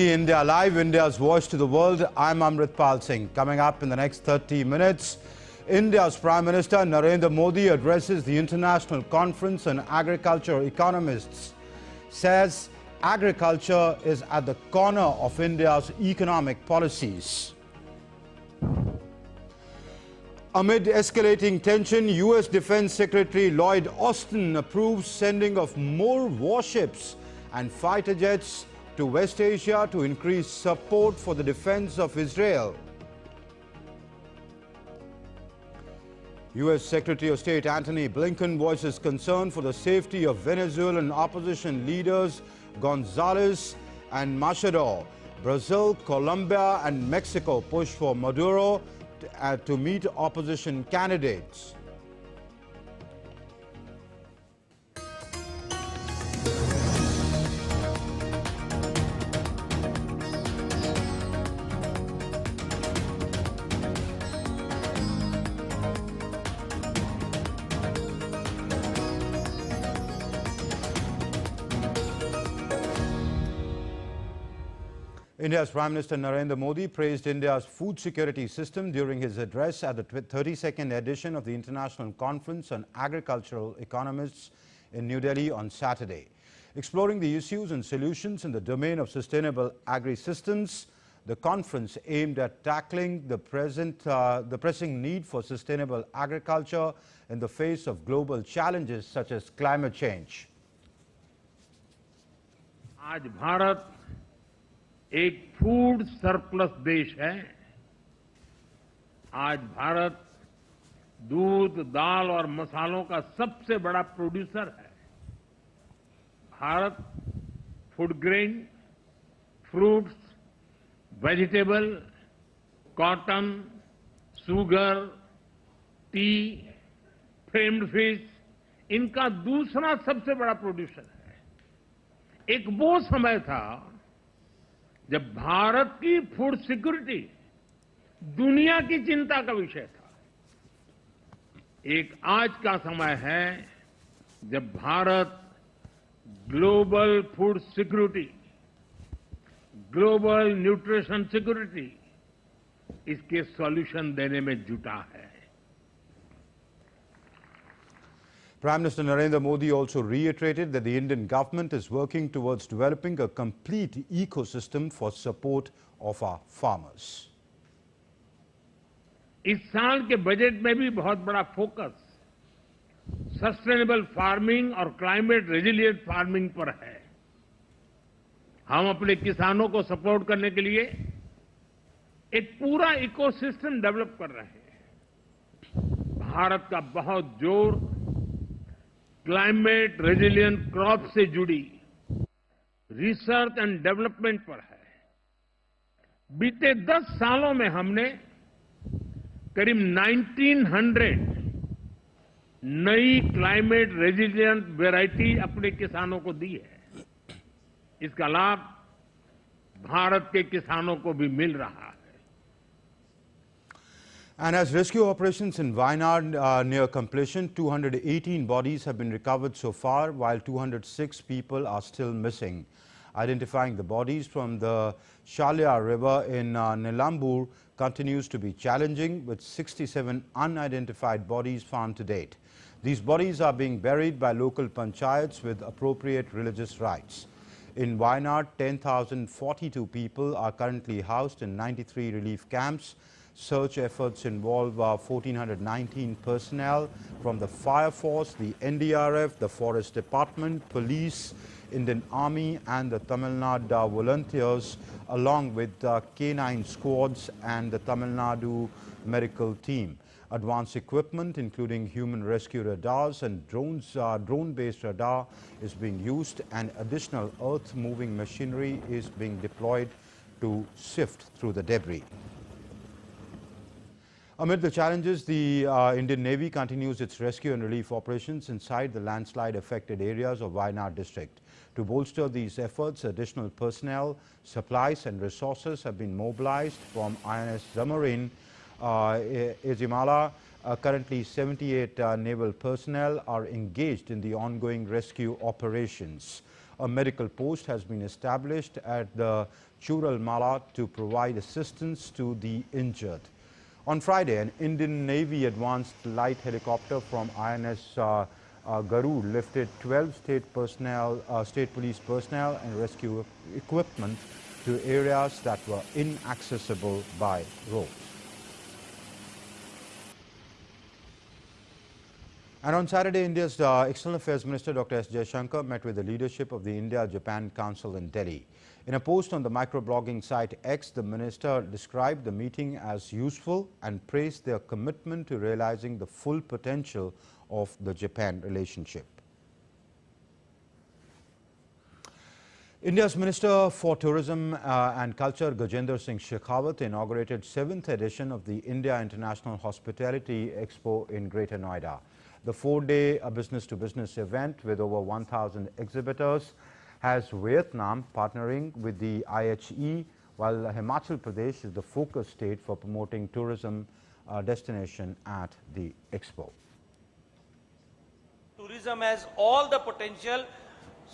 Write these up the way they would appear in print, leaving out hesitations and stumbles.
India Live, India's voice to the world. I'm Amritpal Singh. Coming up in the next 30 minutes, India's Prime Minister Narendra Modi addresses the International Conference on Agriculture. Economists says agriculture is at the corner of India's economic policies. Amid escalating tension, U.S. Defense Secretary Lloyd Austin approves sending of more warships and fighter jets to West Asia to increase support for the defense of Israel. U.S. Secretary of State Antony Blinken voices concern for the safety of Venezuelan opposition leaders Gonzalez and Machado. Brazil, Colombia and Mexico push for Maduro to meet opposition candidates. India's Prime Minister Narendra Modi praised India's food security system during his address at the 32nd edition of the International Conference on Agricultural Economists in New Delhi on Saturday. Exploring the issues and solutions in the domain of sustainable agri-systems, the conference aimed at tackling the pressing need for sustainable agriculture in the face of global challenges such as climate change. आज भारत एक food surplus देश है। आज भारत दूध, दाल और मसालों का सबसे बड़ा प्रोड्यूसर है। Bharat food grain, fruits, vegetable, cotton, sugar, T, framed fish, इनका दूसरा सबसे बड़ा प्रोड्यूसर है। एक वो समय था जब भारत की फूड सिक्योरिटी दुनिया की चिंता का विषय था। एक आज का समय है जब Bharat global food security, global nutrition security, इसके सॉल्यूशन देने में जुटा है। Prime Minister Narendra Modi also reiterated that the Indian government is working towards developing a complete ecosystem for support of our farmers. इस साल के बजट में भी बहुत बड़ा फोकस सस्टेनेबल फार्मिंग और क्लाइमेट रेजिलिएंट फार्मिंग पर है। हम अपने किसानों को सपोर्ट करने के लिए एक पूरा इकोसिस्टम डेवलप कर रहे हैं। भारत का बहुत जोर क्लाइमेट रेजिलिएंट क्रॉप से जुड़ी रिसर्च एंड डेवलपमेंट पर है। बीते 10 सालों में हमने करीब 1900 नई क्लाइमेट रेजिलिएंट वैरायटी अपने किसानों को दी है। इसका लाभ भारत के किसानों को भी मिल रहा है। And as rescue operations in Wayanad near completion, 218 bodies have been recovered so far, while 206 people are still missing. Identifying the bodies from the Shalya River in Nilambur continues to be challenging, with 67 unidentified bodies found to date. These bodies are being buried by local panchayats with appropriate religious rites. In Wayanad, 10,042 people are currently housed in 93 relief camps. Search efforts involve 1,419 personnel from the Fire Force, the NDRF, the Forest Department, Police, Indian Army and the Tamil Nadu volunteers, along with K9 squads and the Tamil Nadu medical team. Advanced equipment including human rescue radars and drone-based radar is being used, and additional earth-moving machinery is being deployed to sift through the debris. Amid the challenges, the Indian Navy continues its rescue and relief operations inside the landslide-affected areas of Wayanad district. To bolster these efforts, additional personnel, supplies and resources have been mobilized from INS Zamorin, Izimala. Currently, 78 naval personnel are engaged in the ongoing rescue operations. A medical post has been established at the Churalmala to provide assistance to the injured. On Friday, an Indian Navy advanced light helicopter from INS Garud lifted 12 state police personnel and rescue equipment to areas that were inaccessible by road. And on Saturday, India's External Affairs Minister Dr. S. Jaishankar met with the leadership of the India-Japan Council in Delhi. In a post on the microblogging site X, the minister described the meeting as useful and praised their commitment to realizing the full potential of the Japan relationship. India's Minister for Tourism and Culture, Gajendra Singh Shekhawat, inaugurated 7th edition of the India International Hospitality Expo in Greater Noida. The 4-day business-to-business event with over 1,000 exhibitors has Vietnam partnering with the IHE, while Himachal Pradesh is the focus state for promoting tourism destination at the expo. Tourism has all the potential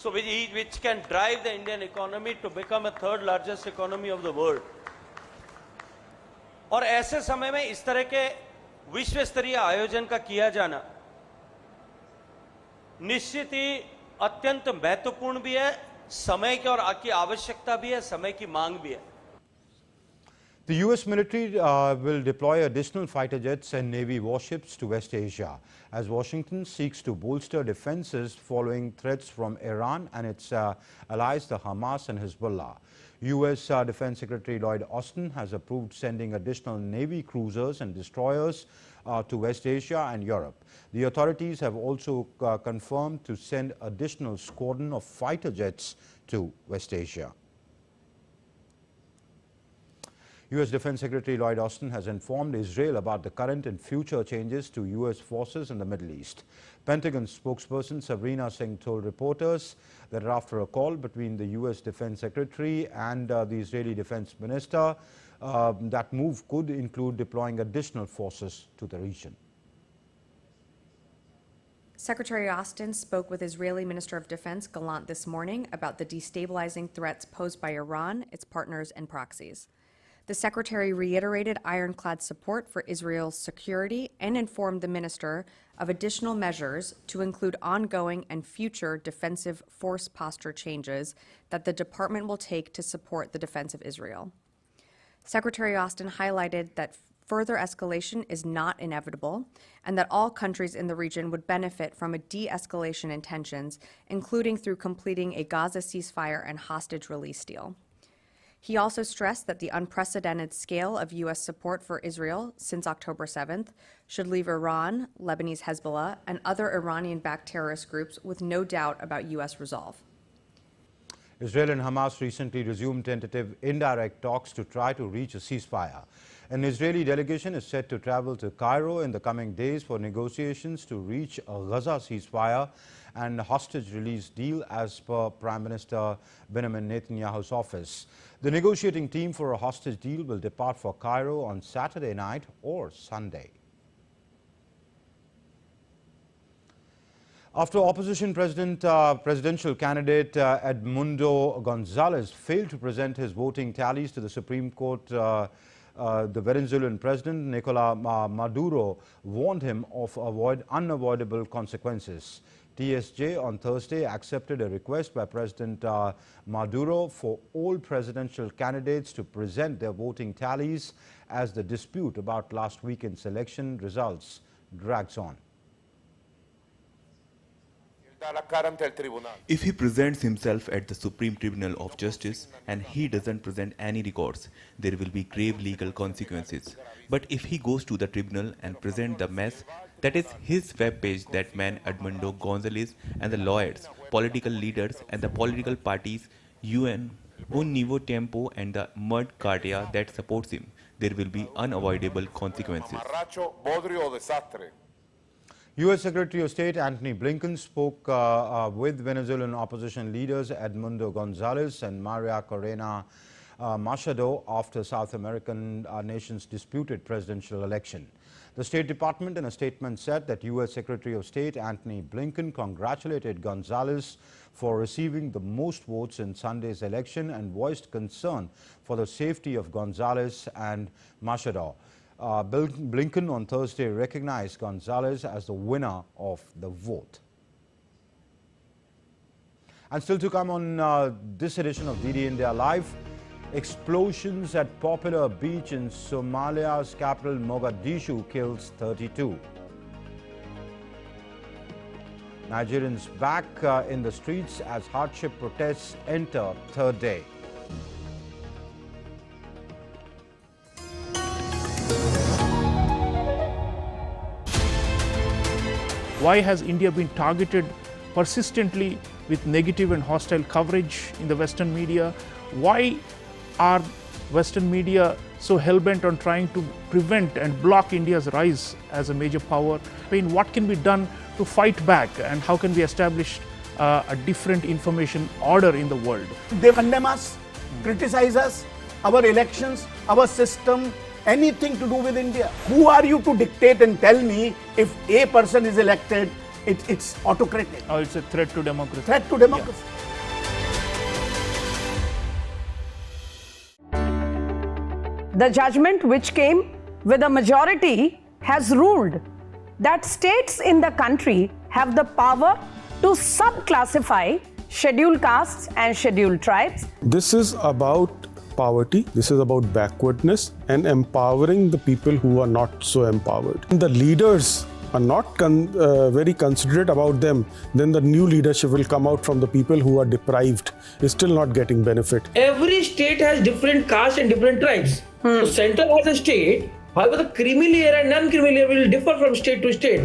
which can drive the Indian economy to become a third largest economy of the world. और ऐसे समय में इस तरह के विश्व स्तरीय आयोजन का किया जाना निश्चित ही अत्यंत महत्वपूर्ण भी है, समय की और की आवश्यकता भी है, समय की मांग भी है. The U.S. military will deploy additional fighter jets and Navy warships to West Asia as Washington seeks to bolster defenses following threats from Iran and its allies, the Hamas and Hezbollah. U.S. Defense Secretary Lloyd Austin has approved sending additional Navy cruisers and destroyers to West Asia and Europe. The authorities have also confirmed to send additional squadron of fighter jets to West Asia. U.S. Defense Secretary Lloyd Austin has informed Israel about the current and future changes to U.S. forces in the Middle East. Pentagon spokesperson Sabrina Singh told reporters that after a call between the U.S. Defense Secretary and the Israeli Defense Minister, that move could include deploying additional forces to the region. Secretary Austin spoke with Israeli Minister of Defense Gallant this morning about the destabilizing threats posed by Iran, its partners, and proxies. The Secretary reiterated ironclad support for Israel's security and informed the minister of additional measures to include ongoing and future defensive force posture changes that the department will take to support the defense of Israel. Secretary Austin highlighted that further escalation is not inevitable and that all countries in the region would benefit from a de-escalation in tensions, including through completing a Gaza ceasefire and hostage release deal. He also stressed that the unprecedented scale of U.S. support for Israel since October 7th should leave Iran, Lebanese Hezbollah, and other Iranian-backed terrorist groups with no doubt about U.S. resolve. Israel and Hamas recently resumed tentative indirect talks to try to reach a ceasefire. An Israeli delegation is set to travel to Cairo in the coming days for negotiations to reach a Gaza ceasefire and hostage release deal as per Prime Minister Benjamin Netanyahu's office. The negotiating team for a hostage deal will depart for Cairo on Saturday night or Sunday. After opposition presidential candidate Edmundo Gonzalez failed to present his voting tallies to the Supreme Court, the Venezuelan president Nicolas Maduro warned him of unavoidable consequences. TSJ on Thursday accepted a request by President Maduro for all presidential candidates to present their voting tallies as the dispute about last weekend's election results drags on. If he presents himself at the Supreme Tribunal of Justice and he doesn't present any records, there will be grave legal consequences. But if he goes to the tribunal and presents the mess, that is his web page, that man Edmundo Gonzalez and the lawyers, political leaders and the political parties, UN, Un Nuevo Tiempo and the Mud Cardia that supports him, there will be unavoidable consequences. U.S. Secretary of State Antony Blinken spoke with Venezuelan opposition leaders Edmundo Gonzalez and Maria Corina Machado after South American nation's disputed presidential election. The State Department in a statement said that U.S. Secretary of State Antony Blinken congratulated Gonzalez for receiving the most votes in Sunday's election and voiced concern for the safety of Gonzalez and Machado. Blinken on Thursday recognized Gonzalez as the winner of the vote. And still to come on this edition of DD India Live, explosions at popular beach in Somalia's capital Mogadishu kills 32. Nigerians back in the streets as hardship protests enter third day. Why has India been targeted persistently with negative and hostile coverage in the Western media? Why are Western media so hell-bent on trying to prevent and block India's rise as a major power? I mean, what can be done to fight back, and how can we establish a different information order in the world? They condemn us, criticize us, our elections, our system, anything to do with India. Who are you to dictate and tell me if a person is elected, it's autocratic? Oh, it's a threat to democracy. Threat to democracy. The judgment which came with a majority has ruled that states in the country have the power to subclassify scheduled castes and scheduled tribes. This is about poverty, this is about backwardness and empowering the people who are not so empowered. And the leaders are not very considerate about them, then the new leadership will come out from the people who are deprived, is still not getting benefit. Every state has different castes and different tribes. So central has a state, however the creamy layer and non-creamy layer will differ from state to state.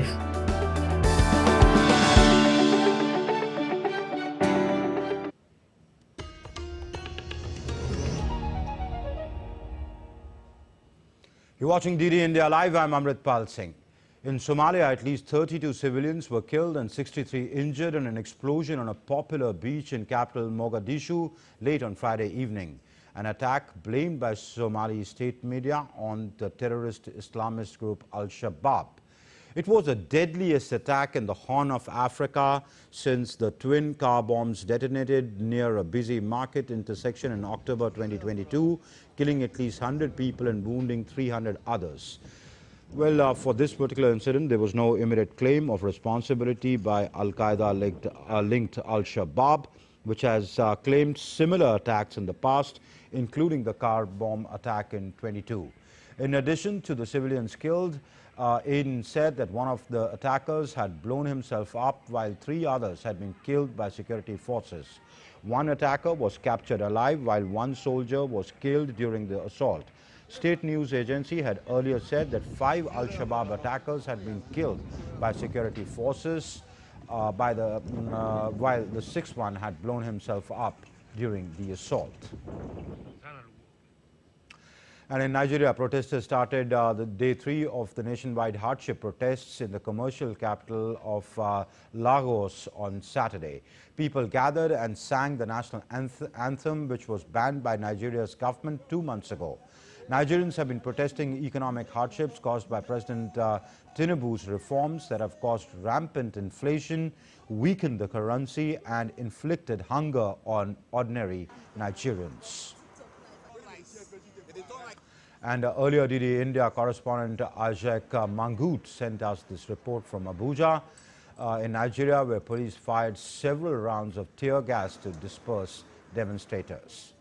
You're watching DD India Live. I'm Amritpal Singh. In Somalia, at least 32 civilians were killed and 63 injured in an explosion on a popular beach in capital Mogadishu late on Friday evening. An attack blamed by Somali state media on the terrorist Islamist group Al-Shabaab. It was the deadliest attack in the Horn of Africa since the twin car bombs detonated near a busy market intersection in October 2022, killing at least 100 people and wounding 300 others. Well, for this particular incident, there was no immediate claim of responsibility by Al-Qaeda-linked Al-Shabaab, which has claimed similar attacks in the past, including the car bomb attack in 22. In addition to the civilians killed, Aden said that one of the attackers had blown himself up while 3 others had been killed by security forces. One attacker was captured alive while 1 soldier was killed during the assault. State news agency had earlier said that 5 Al-Shabaab attackers had been killed by security forces while the 6th one had blown himself up during the assault. And in Nigeria, protesters started the day 3 of the nationwide hardship protests in the commercial capital of Lagos on Saturday. People gathered and sang the national anthem, which was banned by Nigeria's government 2 months ago. Nigerians have been protesting economic hardships caused by President Tinubu's reforms that have caused rampant inflation, weakened the currency, and inflicted hunger on ordinary Nigerians. And earlier, DD India correspondent Ajak Mangut sent us this report from Abuja in Nigeria, where police fired several rounds of tear gas to disperse demonstrators.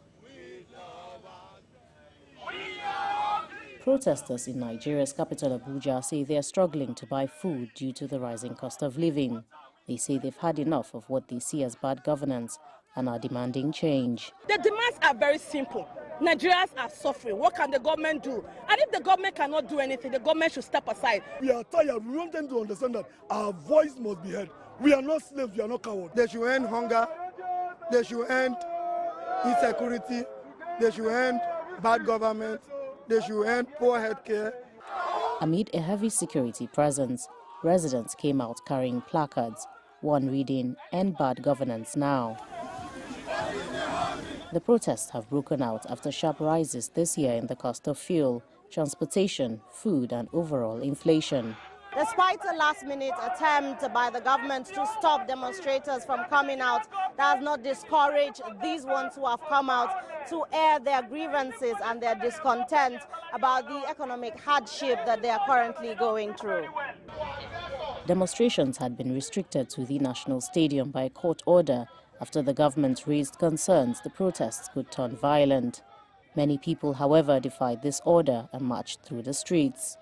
Protesters in Nigeria's capital Abuja say they are struggling to buy food due to the rising cost of living. They say they've had enough of what they see as bad governance and are demanding change. The demands are very simple. Nigerians are suffering. What can the government do? And if the government cannot do anything, the government should step aside. We are tired. We want them to understand that our voice must be heard. We are not slaves. We are not cowards. They should end hunger. They should end insecurity. They should end bad government. They should end poor healthcare. Amid a heavy security presence, residents came out carrying placards, one reading, "End bad governance now." The protests have broken out after sharp rises this year in the cost of fuel, transportation, food and overall inflation. Despite a last-minute attempt by the government to stop demonstrators from coming out, that has not discouraged these ones who have come out to air their grievances and their discontent about the economic hardship that they are currently going through. Demonstrations had been restricted to the National Stadium by a court order after the government raised concerns the protests could turn violent. Many people, however, defied this order and marched through the streets.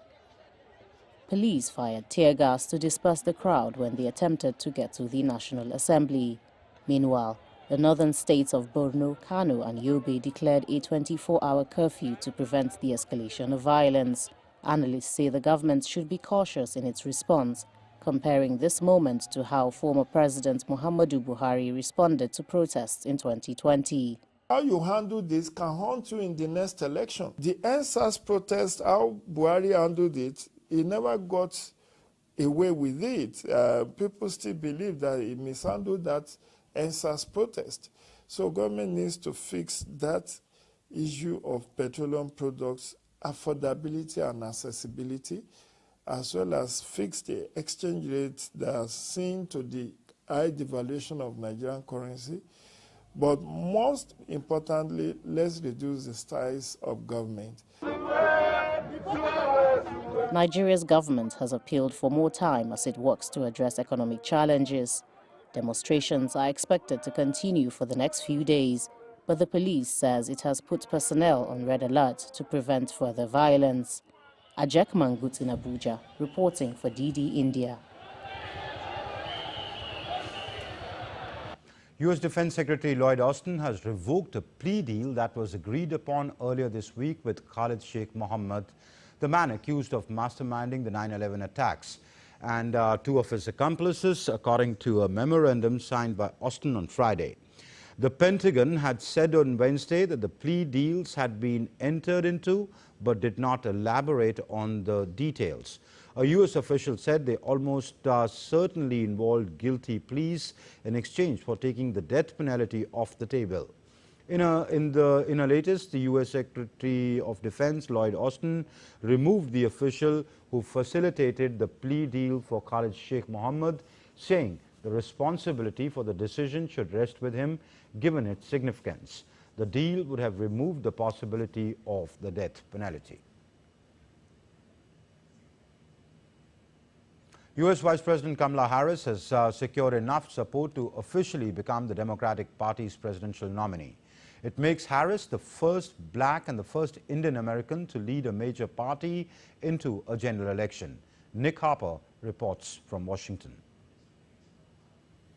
Police fired tear gas to disperse the crowd when they attempted to get to the National Assembly. Meanwhile, the northern states of Borno, Kano and Yobe declared a 24-hour curfew to prevent the escalation of violence. Analysts say the government should be cautious in its response, comparing this moment to how former President Muhammadu Buhari responded to protests in 2020. How you handle this can haunt you in the next election. The NSAS protest, how Buhari handled it, he never got away with it. People still believe that he mishandled that NSAS protest. So government needs to fix that issue of petroleum products, affordability and accessibility, as well as fix the exchange rate that has seen to the high devaluation of Nigerian currency. But most importantly, let's reduce the size of government. Nigeria's government has appealed for more time as it works to address economic challenges. Demonstrations are expected to continue for the next few days, but the police says it has put personnel on red alert to prevent further violence. Ajak Mangut in Abuja, reporting for DD India. U.S. Defense Secretary Lloyd Austin has revoked a plea deal that was agreed upon earlier this week with Khalid Sheikh Mohammed, the man accused of masterminding the 9/11 attacks, and two of his accomplices, according to a memorandum signed by Austin on Friday. The Pentagon had said on Wednesday that the plea deals had been entered into but did not elaborate on the details. A U.S. official said they almost certainly involved guilty pleas in exchange for taking the death penalty off the table. In a latest, the U.S. Secretary of Defense Lloyd Austin removed the official who facilitated the plea deal for Khalid Sheikh Mohammed, saying the responsibility for the decision should rest with him, given its significance. The deal would have removed the possibility of the death penalty. U.S. Vice President Kamala Harris has secured enough support to officially become the Democratic Party's presidential nominee. It makes Harris the first black and the first Indian American to lead a major party into a general election. Nick Harper reports from Washington.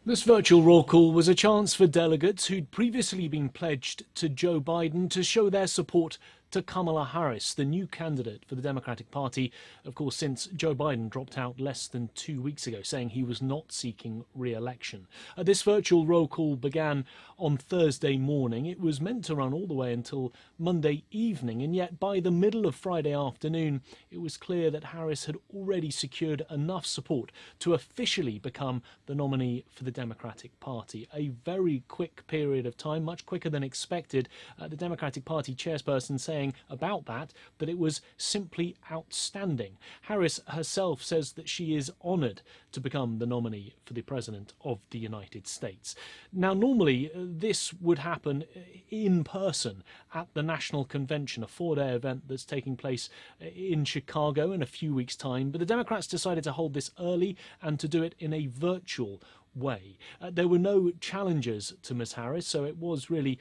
This virtual roll call was a chance for delegates who'd previously been pledged to Joe Biden to show their support to Kamala Harris, the new candidate for the Democratic Party, of course, since Joe Biden dropped out less than 2 weeks ago, saying he was not seeking re-election. This virtual roll call began on Thursday morning. It was meant to run all the way until Monday evening, and yet by the middle of Friday afternoon, it was clear that Harris had already secured enough support to officially become the nominee for the Democratic Party. A very quick period of time, much quicker than expected. The Democratic Party chairperson saying about that it was simply outstanding. Harris herself says that she is honoured to become the nominee for the President of the United States. Now, normally this would happen in person at the National Convention, a 4-day event that's taking place in Chicago in a few weeks' time, but the Democrats decided to hold this early and to do it in a virtual way. There were no challengers to Ms. Harris, so it was really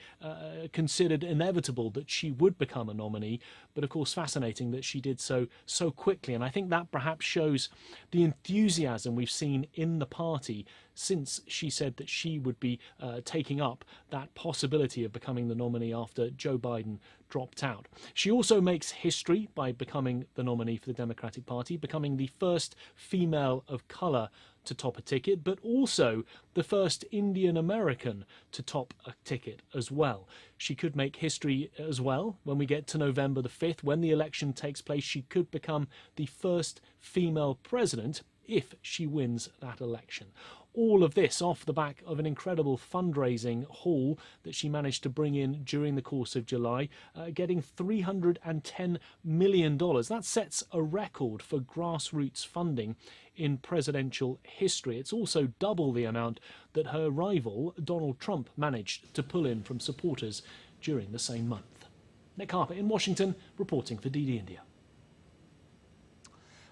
considered inevitable that she would become a nominee, but of course fascinating that she did so quickly, and I think that perhaps shows the enthusiasm we've seen in the party since she said that she would be taking up that possibility of becoming the nominee after Joe Biden dropped out. She also makes history by becoming the nominee for the Democratic Party, becoming the first female of colour to top a ticket, but also the first Indian American to top a ticket as well. She could make history as well when we get to November the 5th, when the election takes place. She could become the first female president if she wins that election. All of this off the back of an incredible fundraising haul that she managed to bring in during the course of July, getting $310 million. That sets a record for grassroots funding in presidential history. It's also double the amount that her rival, Donald Trump, managed to pull in from supporters during the same month. Nick Harper in Washington, reporting for DD India.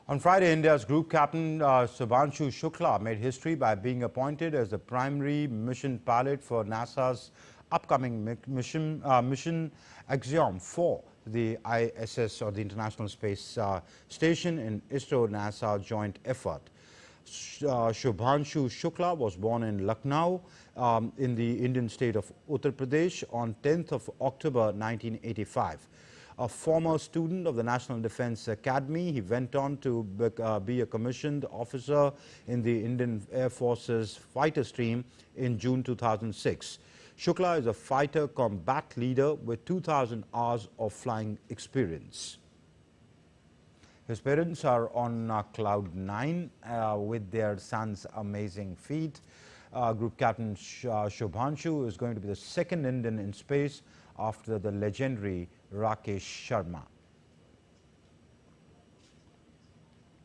On Friday, India's group captain Shubhanshu Shukla made history by being appointed as the primary mission pilot for NASA's upcoming mission Axiom 4, the ISS, or the International Space Station, in ISRO-NASA joint effort. Shubhanshu Shukla was born in Lucknow in the Indian state of Uttar Pradesh on 10th of October 1985. A former student of the National Defence Academy, he went on to be a commissioned officer in the Indian Air Force's fighter stream in June 2006. Shukla is a fighter combat leader with 2,000 hours of flying experience. His parents are on cloud 9 with their son's amazing feat. Group Captain Shubhanshu is going to be the second Indian in space after the legendary Rakesh Sharma.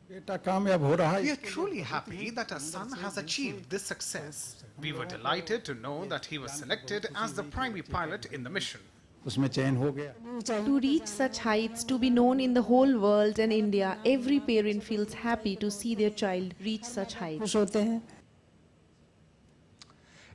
We are truly happy that our son has achieved this success. We were delighted to know that he was selected as the primary pilot in the mission. To reach such heights, to be known in the whole world and India, every parent feels happy to see their child reach such heights.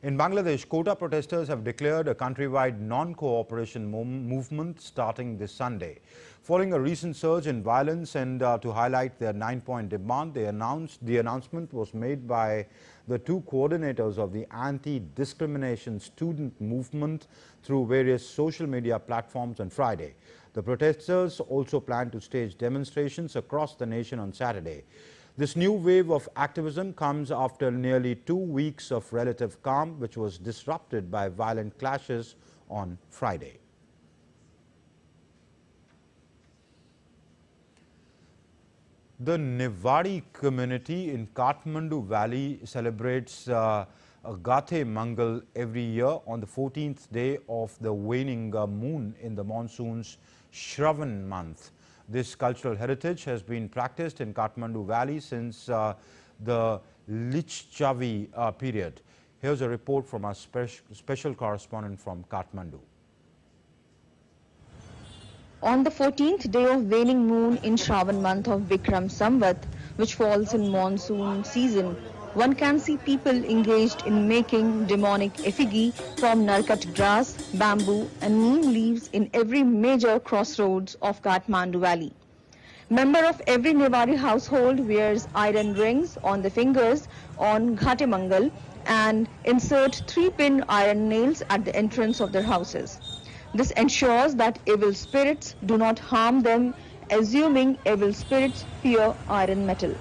In Bangladesh, quota protesters have declared a countrywide non-cooperation movement starting this Sunday. Following a recent surge in violence and to highlight their 9-point demand, the announcement was made by the two coordinators of the anti-discrimination student movement through various social media platforms on Friday. The protesters also plan to stage demonstrations across the nation on Saturday. This new wave of activism comes after nearly 2 weeks of relative calm, which was disrupted by violent clashes on Friday. The Newari community in Kathmandu Valley celebrates Gathe Mangal every year on the 14th day of the waning moon in the monsoon's Shravan month. This cultural heritage has been practiced in Kathmandu Valley since the Lichchavi period. Here's a report from our special correspondent from Kathmandu. On the 14th day of waning moon in Shravan month of Bikram Samvat, which falls in monsoon season, one can see people engaged in making demonic effigy from narkat grass, bamboo and neem leaves in every major crossroads of Kathmandu Valley. Member of every Newari household wears iron rings on the fingers on Ghate Mangal and insert 3-pin iron nails at the entrance of their houses. This ensures that evil spirits do not harm them, assuming evil spirits fear iron metal.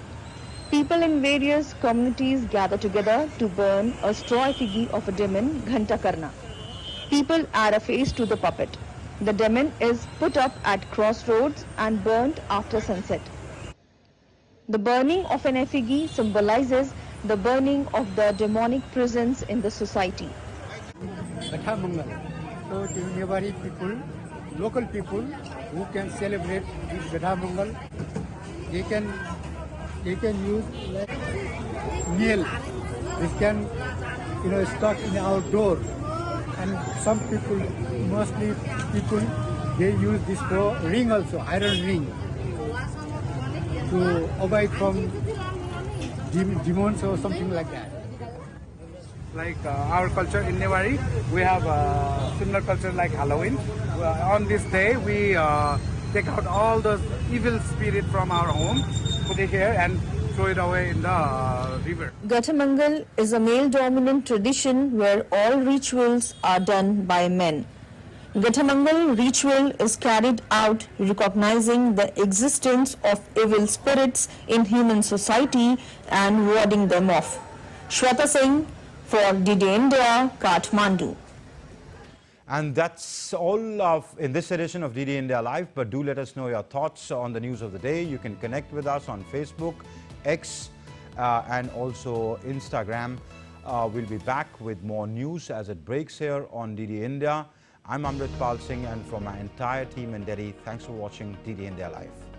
People in various communities gather together to burn a straw effigy of a demon, Ghantakarna. People add a face to the puppet. The demon is put up at crossroads and burnt after sunset. The burning of an effigy symbolizes the burning of the demonic presence in the society. So the Newari people, local people who can celebrate this Gathe Mangal, they can use like nail. This can stuck in outdoor, and some people, mostly people, they use this for ring also, iron ring, to avoid from demons or something like that. Like our culture in Newari, we have similar culture like Halloween. On this day, we take out all those evil spirit from our home, put it here and throw it away in the river. Gathe Mangal is a male-dominant tradition where all rituals are done by men. Gathe Mangal ritual is carried out recognizing the existence of evil spirits in human society and warding them off. Shweta Singh for DD India, Kathmandu. And that's all in this edition of DD India Live, but do let us know your thoughts on the news of the day. You can connect with us on Facebook, X and also Instagram. We'll be back with more news as it breaks here on DD India. I'm Amrit Pal Singh, and from my entire team in Delhi, thanks for watching DD India Live.